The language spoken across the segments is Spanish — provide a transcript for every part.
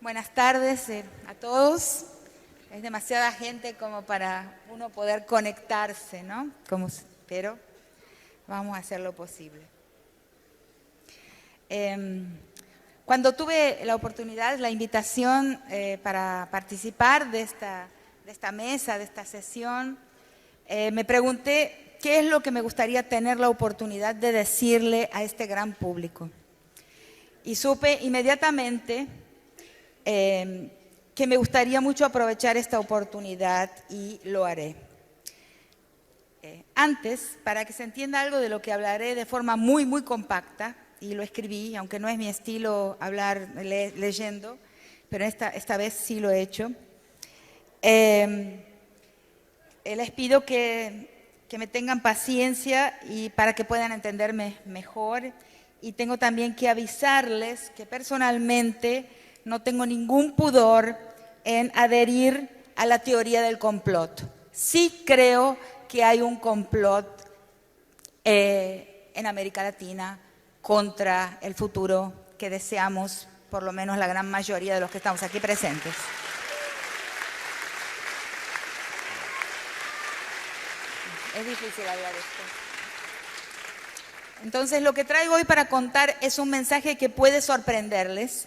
Buenas tardes a todos. Es demasiada gente como para uno poder conectarse, ¿no? Pero vamos a hacer lo posible. Cuando tuve la oportunidad, la invitación para participar de esta mesa, de esta sesión, me pregunté qué es lo que me gustaría tener la oportunidad de decirle a este gran público. Y supe inmediatamente que me gustaría mucho aprovechar esta oportunidad y lo haré. Antes, para que se entienda algo de lo que hablaré de forma muy, muy compacta, y lo escribí, aunque no es mi estilo hablar leyendo, pero esta vez sí lo he hecho. Les pido que me tengan paciencia y para que puedan entenderme mejor. Y tengo también que avisarles que personalmente no tengo ningún pudor en adherir a la teoría del complot. Sí creo que hay un complot en América Latina contra el futuro que deseamos, por lo menos la gran mayoría de los que estamos aquí presentes. Es difícil hablar esto. Entonces, lo que traigo hoy para contar es un mensaje que puede sorprenderles.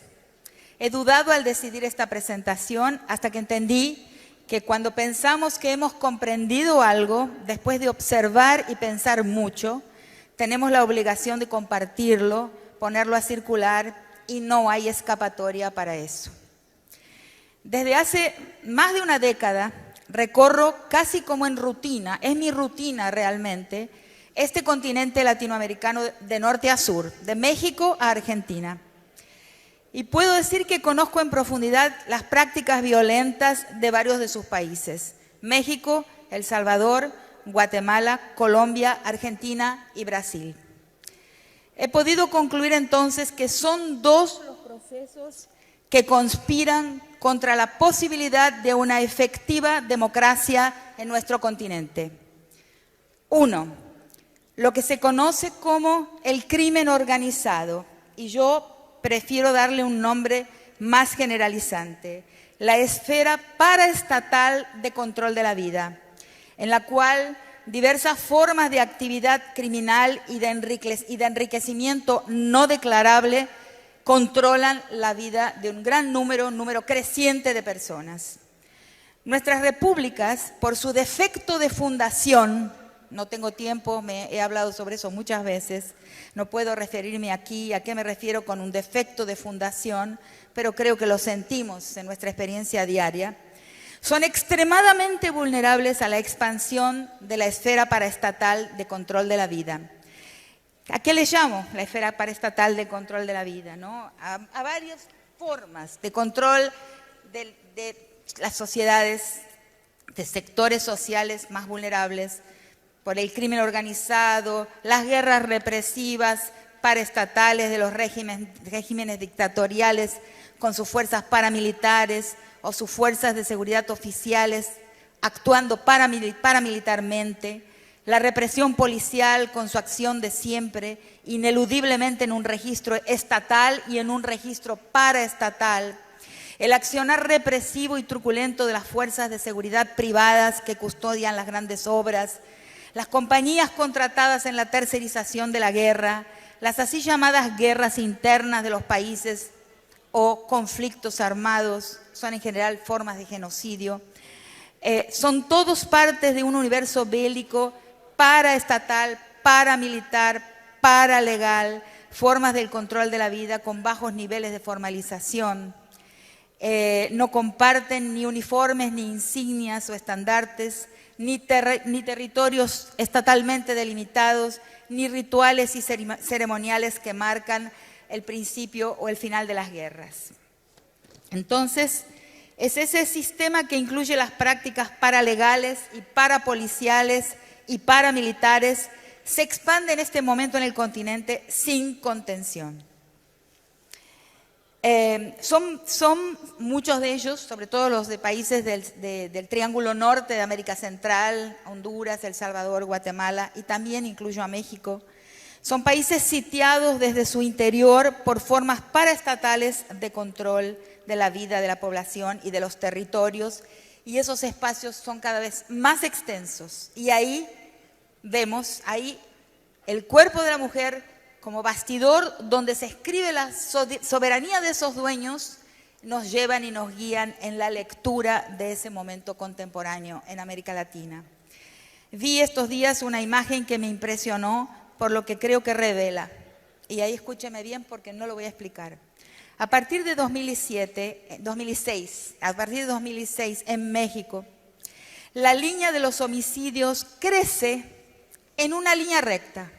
He dudado al decidir esta presentación hasta que entendí que cuando pensamos que hemos comprendido algo, después de observar y pensar mucho, tenemos la obligación de compartirlo, ponerlo a circular y no hay escapatoria para eso. Desde hace más de una década recorro casi como en rutina, es mi rutina realmente, este continente latinoamericano de norte a sur, de México a Argentina. Y puedo decir que conozco en profundidad las prácticas violentas de varios de sus países: México, El Salvador, Guatemala, Colombia, Argentina y Brasil. He podido concluir entonces que son dos los procesos que conspiran contra la posibilidad de una efectiva democracia en nuestro continente. Uno, lo que se conoce como el crimen organizado, y yo prefiero darle un nombre más generalizante: la esfera paraestatal de control de la vida, en la cual diversas formas de actividad criminal y de enriquecimiento no declarable controlan la vida de un gran número creciente de personas. Nuestras repúblicas, por su defecto de fundación, no tengo tiempo, he hablado sobre eso muchas veces, no puedo referirme aquí a qué me refiero con un defecto de fundación, pero creo que lo sentimos en nuestra experiencia diaria, son extremadamente vulnerables a la expansión de la esfera paraestatal de control de la vida. ¿A qué le llamo la esfera paraestatal de control de la vida? ¿No? A varias formas de control de las sociedades, de sectores sociales más vulnerables, por el crimen organizado, las guerras represivas paraestatales de los regímenes dictatoriales con sus fuerzas paramilitares o sus fuerzas de seguridad oficiales actuando paramilitarmente, la represión policial con su acción de siempre, ineludiblemente en un registro estatal y en un registro paraestatal, el accionar represivo y truculento de las fuerzas de seguridad privadas que custodian las grandes obras, las compañías contratadas en la tercerización de la guerra, las así llamadas guerras internas de los países o conflictos armados, son en general formas de genocidio, son todos partes de un universo bélico paraestatal, paramilitar, paralegal, formas del control de la vida con bajos niveles de formalización. No comparten ni uniformes, ni insignias o estandartes, ni territorios estatalmente delimitados, ni rituales y ceremoniales que marcan el principio o el final de las guerras. Entonces, es ese sistema que incluye las prácticas paralegales y parapoliciales y paramilitares, se expande en este momento en el continente sin contención. Son muchos de ellos, sobre todo los de países del Triángulo Norte de América Central, Honduras, El Salvador, Guatemala, y también incluyo a México. Son países sitiados desde su interior por formas paraestatales de control de la vida de la población y de los territorios, y esos espacios son cada vez más extensos. Y ahí vemos el cuerpo de la mujer como bastidor donde se escribe la soberanía de esos dueños, nos llevan y nos guían en la lectura de ese momento contemporáneo en América Latina. Vi estos días una imagen que me impresionó por lo que creo que revela. Y ahí escúcheme bien porque no lo voy a explicar. A partir de 2006 en México, la línea de los homicidios crece en una línea recta,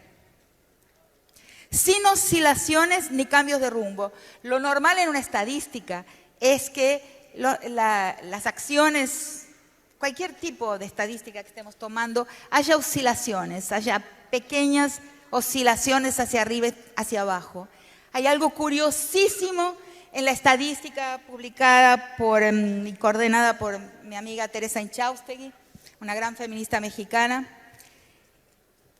sin oscilaciones ni cambios de rumbo. Lo normal en una estadística es que las acciones, cualquier tipo de estadística que estemos tomando, haya oscilaciones, haya pequeñas oscilaciones hacia arriba y hacia abajo. Hay algo curiosísimo en la estadística publicada y coordinada por mi amiga Teresa Inchaustegui, una gran feminista mexicana,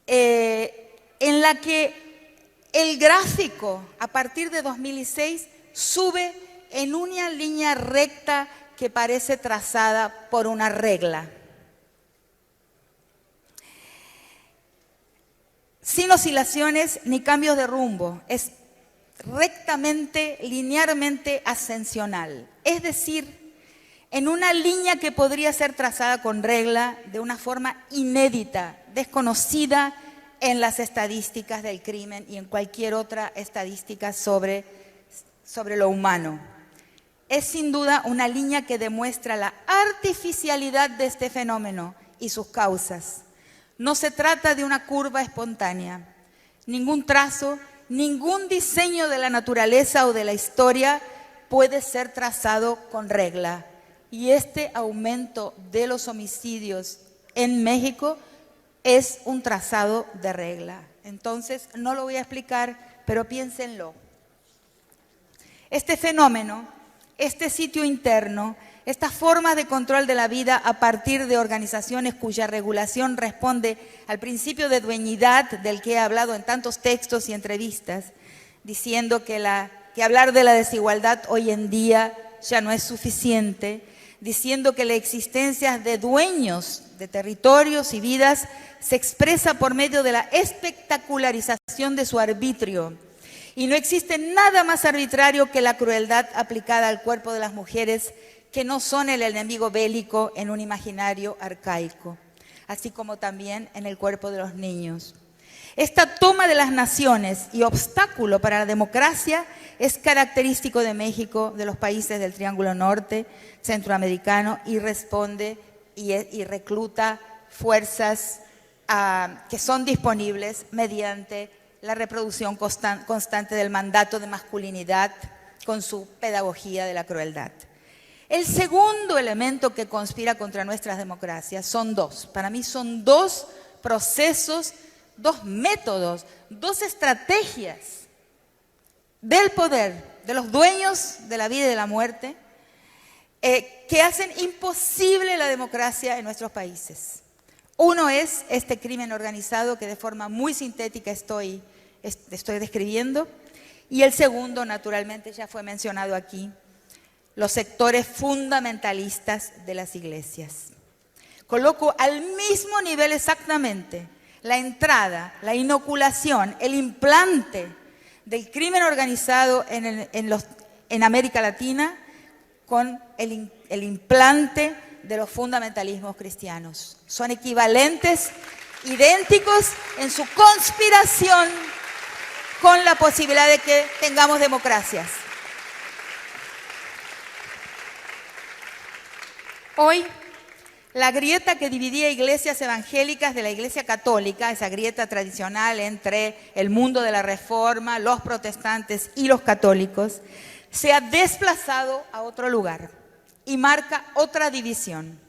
en la que el gráfico a partir de 2006 sube en una línea recta que parece trazada por una regla. Sin oscilaciones ni cambios de rumbo, es rectamente, linealmente ascensional. Es decir, en una línea que podría ser trazada con regla de una forma inédita, desconocida en las estadísticas del crimen y en cualquier otra estadística sobre lo humano. Es sin duda una línea que demuestra la artificialidad de este fenómeno y sus causas. No se trata de una curva espontánea. Ningún trazo, ningún diseño de la naturaleza o de la historia puede ser trazado con regla. Y este aumento de los homicidios en México es un trazado de regla. Entonces, no lo voy a explicar, pero piénsenlo. Este fenómeno, este sitio interno, esta forma de control de la vida a partir de organizaciones cuya regulación responde al principio de dueñidad del que he hablado en tantos textos y entrevistas, diciendo que hablar de la desigualdad hoy en día ya no es suficiente, diciendo que la existencia de dueños de territorios y vidas se expresa por medio de la espectacularización de su arbitrio. Y no existe nada más arbitrario que la crueldad aplicada al cuerpo de las mujeres, que no son el enemigo bélico en un imaginario arcaico, así como también en el cuerpo de los niños. Esta toma de las naciones y obstáculo para la democracia es característico de México, de los países del Triángulo Norte, centroamericano, y responde y recluta fuerzas que son disponibles mediante la reproducción constante del mandato de masculinidad con su pedagogía de la crueldad. El segundo elemento que conspira contra nuestras democracias son dos. Para mí son dos procesos, dos métodos, dos estrategias del poder, de los dueños de la vida y de la muerte, que hacen imposible la democracia en nuestros países. Uno es este crimen organizado que de forma muy sintética estoy describiendo, y el segundo, naturalmente, ya fue mencionado aquí, los sectores fundamentalistas de las iglesias. Coloco al mismo nivel exactamente la entrada, la inoculación, el implante del crimen organizado en América Latina con el implante de los fundamentalismos cristianos. Son equivalentes, idénticos en su conspiración con la posibilidad de que tengamos democracias. Hoy, la grieta que dividía iglesias evangélicas de la iglesia católica, esa grieta tradicional entre el mundo de la Reforma, los protestantes y los católicos, se ha desplazado a otro lugar y marca otra división,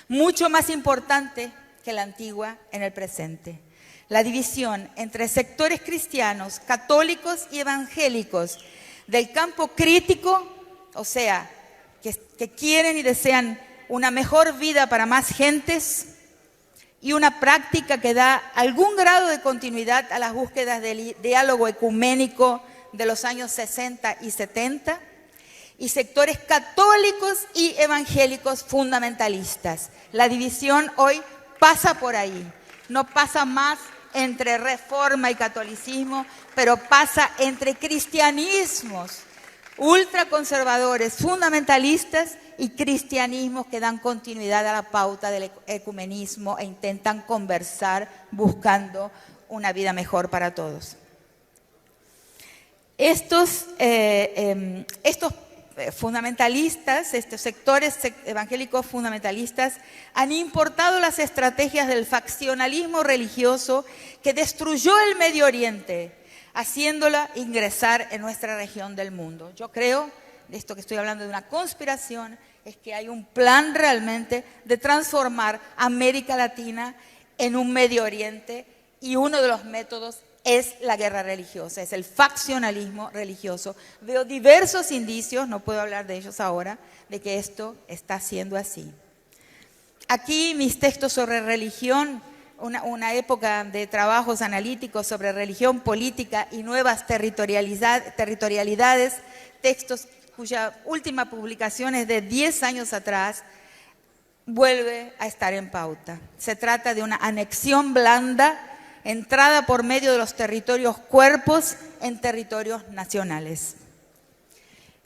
mucho más importante que la antigua en el presente. La división entre sectores cristianos, católicos y evangélicos del campo crítico, o sea, que quieren y desean una mejor vida para más gentes, y una práctica que da algún grado de continuidad a las búsquedas del diálogo ecuménico de los años 60 y 70, y sectores católicos y evangélicos fundamentalistas. La división hoy pasa por ahí, no pasa más entre reforma y catolicismo, pero pasa entre cristianismos ultraconservadores, fundamentalistas y cristianismos que dan continuidad a la pauta del ecumenismo e intentan conversar buscando una vida mejor para todos. Estos fundamentalistas, estos sectores evangélicos fundamentalistas, han importado las estrategias del faccionalismo religioso que destruyó el Medio Oriente, haciéndola ingresar en nuestra región del mundo. Yo creo, de esto que estoy hablando de una conspiración, es que hay un plan realmente de transformar América Latina en un Medio Oriente, y uno de los métodos es la guerra religiosa, es el faccionalismo religioso. Veo diversos indicios, no puedo hablar de ellos ahora, de que esto está siendo así. Aquí mis textos sobre religión, una época de trabajos analíticos sobre religión, política y nuevas territorialidades, textos cuya última publicación es de 10 años atrás, vuelve a estar en pauta. Se trata de una anexión blanda, entrada por medio de los territorios cuerpos en territorios nacionales.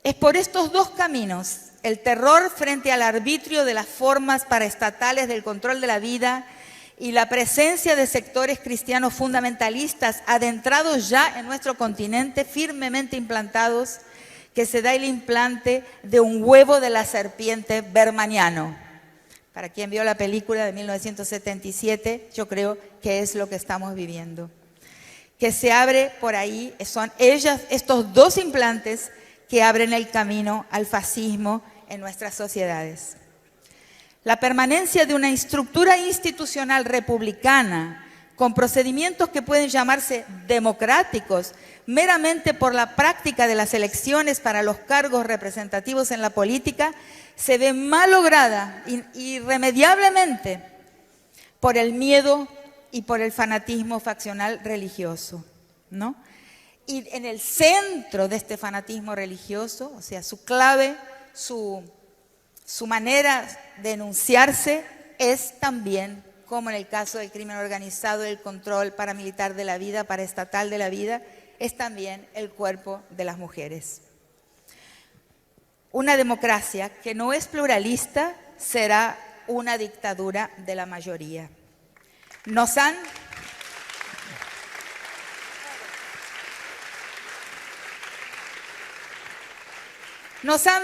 Es por estos dos caminos, el terror frente al arbitrio de las formas paraestatales del control de la vida y la presencia de sectores cristianos fundamentalistas adentrados ya en nuestro continente, firmemente implantados, que se da el implante de un huevo de la serpiente bermaniano. Para quien vio la película de 1977, yo creo que es lo que estamos viviendo. Que se abre por ahí, son estos dos implantes que abren el camino al fascismo en nuestras sociedades. La permanencia de una estructura institucional republicana con procedimientos que pueden llamarse democráticos meramente por la práctica de las elecciones para los cargos representativos en la política, se ve malograda irremediablemente por el miedo y por el fanatismo faccional religioso, ¿no? Y en el centro de este fanatismo religioso, o sea, su clave, su manera de enunciarse es también, como en el caso del crimen organizado, el control paramilitar de la vida, paraestatal de la vida, es también el cuerpo de las mujeres. Una democracia que no es pluralista será una dictadura de la mayoría. Nos han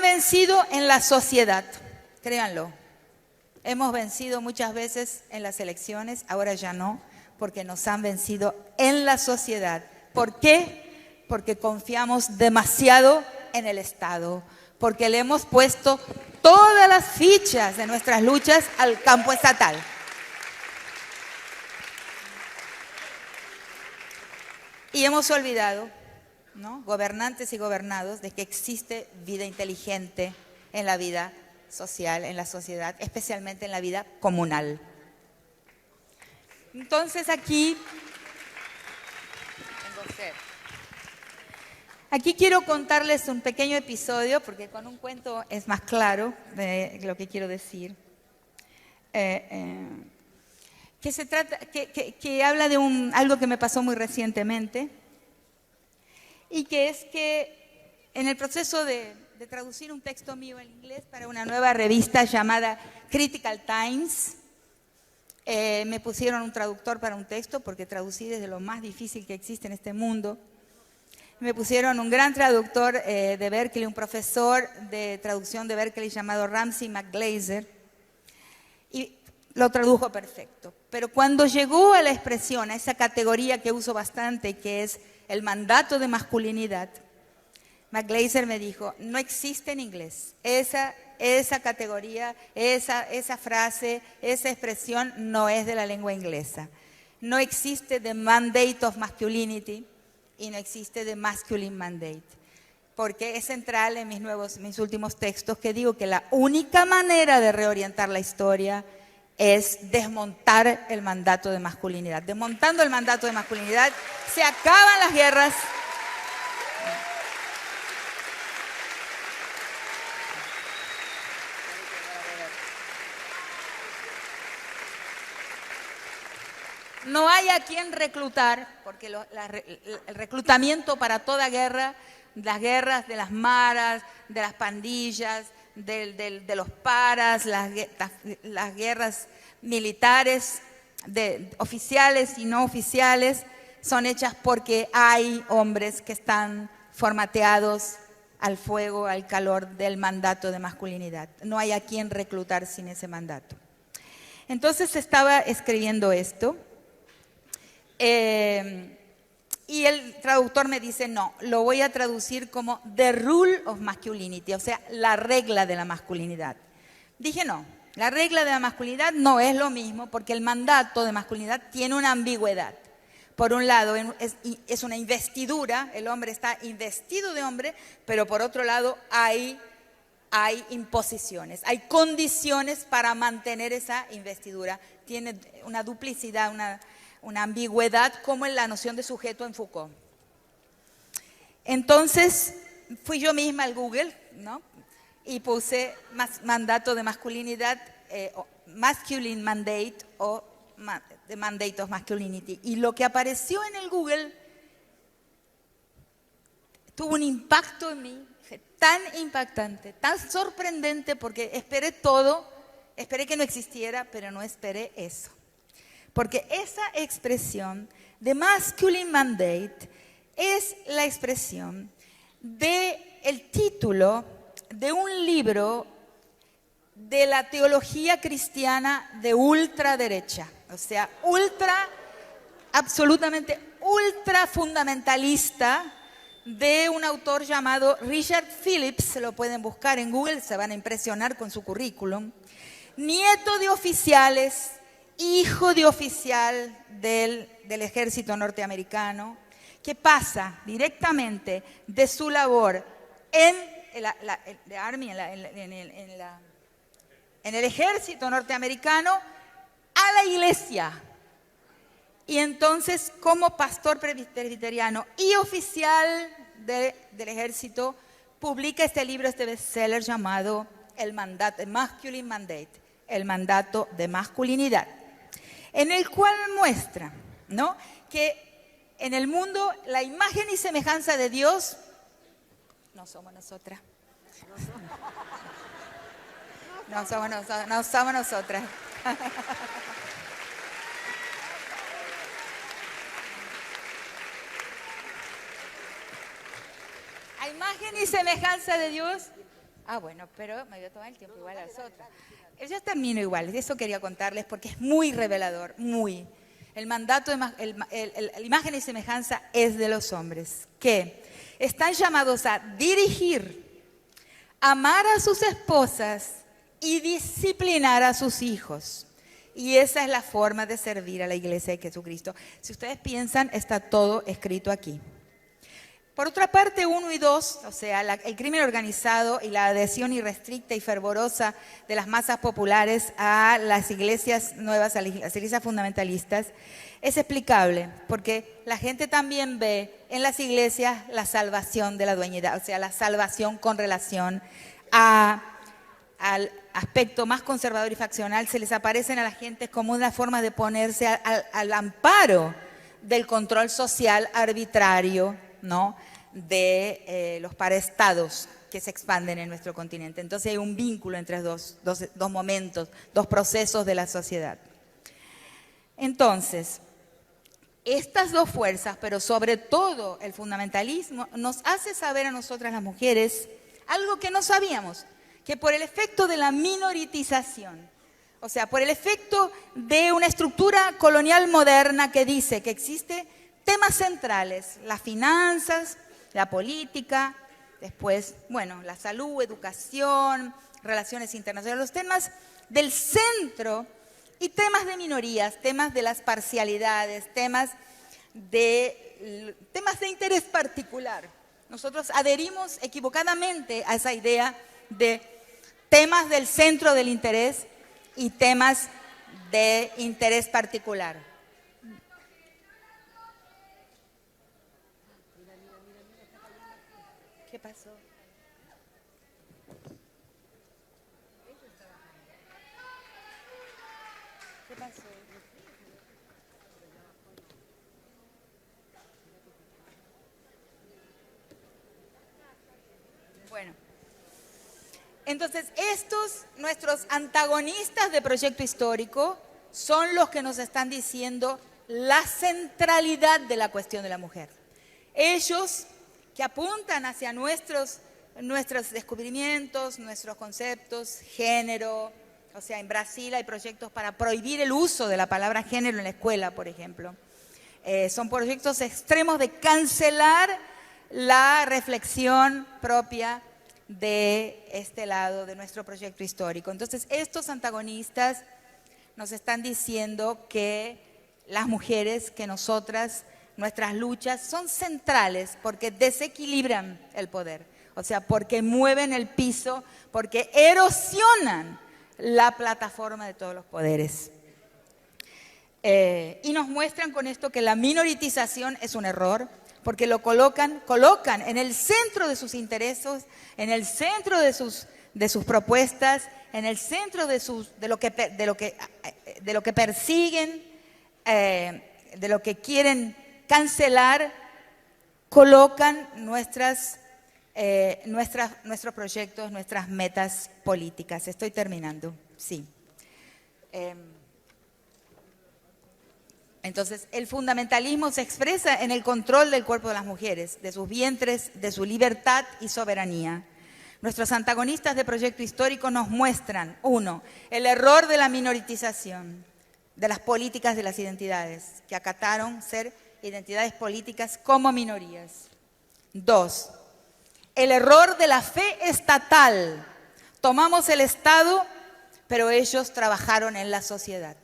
vencido en la sociedad, créanlo. Hemos vencido muchas veces en las elecciones, ahora ya no, porque nos han vencido en la sociedad. ¿Por qué? Porque confiamos demasiado en el Estado, porque le hemos puesto todas las fichas de nuestras luchas al campo estatal. Y hemos olvidado, ¿no?, gobernantes y gobernados, de que existe vida inteligente en la vida social, en la sociedad, especialmente en la vida comunal. Entonces aquí quiero contarles un pequeño episodio, porque con un cuento es más claro de lo que quiero decir. Que habla de algo que me pasó muy recientemente, y que es que en el proceso de traducir un texto mío en inglés para una nueva revista llamada Critical Times, me pusieron un traductor para un texto, porque traducir es de lo más difícil que existe en este mundo. Me pusieron un gran traductor de Berkeley, un profesor de traducción de Berkeley llamado Ramsey McGlaser, y lo tradujo perfecto. Pero cuando llegó a la expresión, a esa categoría que uso bastante, que es el mandato de masculinidad, McGlaser me dijo: no existe en inglés. Esa categoría, esa frase, esa expresión no es de la lengua inglesa. No existe the mandate of masculinity y no existe the masculine mandate. Porque es central en mis últimos textos, que digo que la única manera de reorientar la historia es desmontar el mandato de masculinidad. Desmontando el mandato de masculinidad se acaban las guerras. no hay a quien reclutar, porque el reclutamiento para toda guerra, las guerras de las maras, de las pandillas, de los paras, las guerras militares, oficiales y no oficiales, son hechas porque hay hombres que están formateados al fuego, al calor del mandato de masculinidad. No hay a quien reclutar sin ese mandato. Entonces estaba escribiendo esto y el traductor me dice, no, lo voy a traducir como The Rule of Masculinity, o sea, la regla de la masculinidad. Dije, no, la regla de la masculinidad no es lo mismo porque el mandato de masculinidad tiene una ambigüedad. Por un lado, es una investidura, el hombre está investido de hombre, pero por otro lado hay imposiciones, hay condiciones para mantener esa investidura. Tiene una duplicidad, una ambigüedad, como en la noción de sujeto en Foucault. Entonces, fui yo misma al Google, ¿no? Y puse mandato de masculinidad, masculine mandate o the mandate of masculinity. Y lo que apareció en el Google tuvo un impacto en mí, tan impactante, tan sorprendente, porque esperé todo, esperé que no existiera, pero no esperé eso. Porque esa expresión de masculine mandate es la expresión del título de un libro de la teología cristiana de ultraderecha, o sea, absolutamente ultra fundamentalista, de un autor llamado Richard Phillips. Se lo pueden buscar en Google, se van a impresionar con su currículum. Nieto de oficiales, hijo de oficial del ejército norteamericano, que pasa directamente de su labor en el ejército norteamericano a la iglesia. Y entonces, como pastor presbiteriano y oficial del ejército, publica este libro, este bestseller llamado El Masculine Mandate, el mandato de masculinidad, en el cual muestra, ¿no?, que en el mundo la imagen y semejanza de Dios no somos nosotras. No somos nosotras. A imagen y semejanza de Dios. Ah, bueno, pero me voy a tomar el tiempo igual a las otras. Yo termino igual, eso quería contarles porque es muy revelador, muy. El mandato, la imagen y semejanza es de los hombres, que están llamados a dirigir, amar a sus esposas y disciplinar a sus hijos. Y esa es la forma de servir a la iglesia de Jesucristo. Si ustedes piensan, está todo escrito aquí. Por otra parte, 1 y 2, o sea, el crimen organizado y la adhesión irrestricta y fervorosa de las masas populares a las iglesias nuevas, a las iglesias fundamentalistas, es explicable, porque la gente también ve en las iglesias la salvación de la dueñidad, o sea, la salvación con relación al aspecto más conservador y faccional. Se les aparecen a la gente como una forma de ponerse al amparo del control social arbitrario, ¿no?, de los paraestados que se expanden en nuestro continente. Entonces hay un vínculo entre dos momentos, dos procesos de la sociedad. Entonces, estas dos fuerzas, pero sobre todo el fundamentalismo, nos hace saber a nosotras las mujeres algo que no sabíamos, que por el efecto de la minoritización, o sea, por el efecto de una estructura colonial moderna que dice que existe temas centrales, las finanzas, la política, después, bueno, la salud, educación, relaciones internacionales, los temas del centro y temas de minorías, temas de las parcialidades, temas de interés particular. Nosotros adherimos equivocadamente a esa idea de temas del centro del interés y temas de interés particular. ¿Qué pasó? ¿Qué pasó? Entonces, nuestros antagonistas de proyecto histórico, son los que nos están diciendo la centralidad de la cuestión de la mujer. Ellos que apuntan hacia nuestros descubrimientos, nuestros conceptos, género. O sea, en Brasil hay proyectos para prohibir el uso de la palabra género en la escuela, por ejemplo. Son proyectos extremos de cancelar la reflexión propia de este lado de nuestro proyecto histórico. Entonces, estos antagonistas nos están diciendo que las mujeres, que nosotras, nuestras luchas son centrales porque desequilibran el poder. O sea, porque mueven el piso, porque erosionan la plataforma de todos los poderes. Y nos muestran con esto que la minoritización es un error, porque lo colocan en el centro de sus intereses, en el centro de sus propuestas, en el centro de lo que persiguen, de lo que quieren cancelar, colocan nuestros proyectos, nuestras metas políticas. Estoy terminando, sí. Entonces, el fundamentalismo se expresa en el control del cuerpo de las mujeres, de sus vientres, de su libertad y soberanía. Nuestros antagonistas de proyecto histórico nos muestran, 1, el error de la minoritización, de las políticas de las identidades, que acataron ser identidades políticas como minorías. 2, el error de la fe estatal. Tomamos el Estado, pero ellos trabajaron en la sociedad.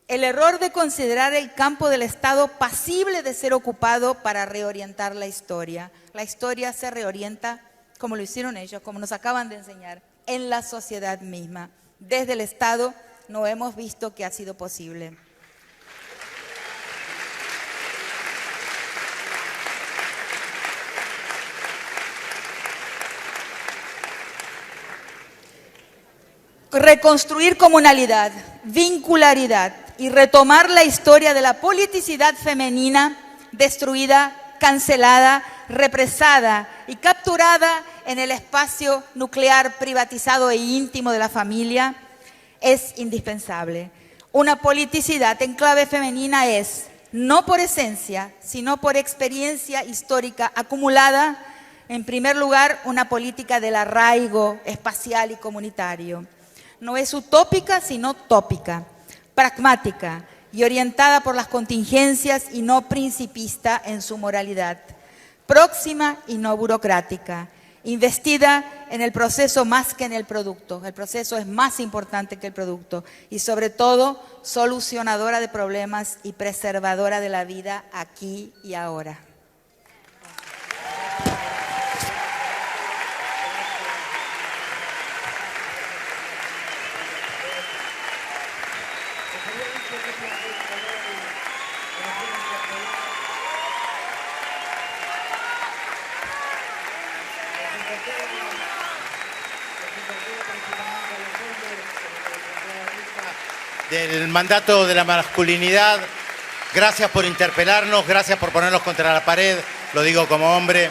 El error de considerar el campo del Estado pasible de ser ocupado para reorientar la historia. La historia se reorienta, como lo hicieron ellos, como nos acaban de enseñar, en la sociedad misma. Desde el Estado no hemos visto que ha sido posible. Reconstruir comunalidad, vincularidad y retomar la historia de la politicidad femenina destruida, cancelada, represada y capturada en el espacio nuclear privatizado e íntimo de la familia es indispensable. Una politicidad en clave femenina es, no por esencia, sino por experiencia histórica acumulada, en primer lugar, una política del arraigo espacial y comunitario. No es utópica, sino tópica, pragmática y orientada por las contingencias y no principista en su moralidad, próxima y no burocrática, investida en el proceso más que en el producto. El proceso es más importante que el producto y sobre todo solucionadora de problemas y preservadora de la vida aquí y ahora. Del mandato de la masculinidad, gracias por interpelarnos, gracias por ponernos contra la pared, lo digo como hombre.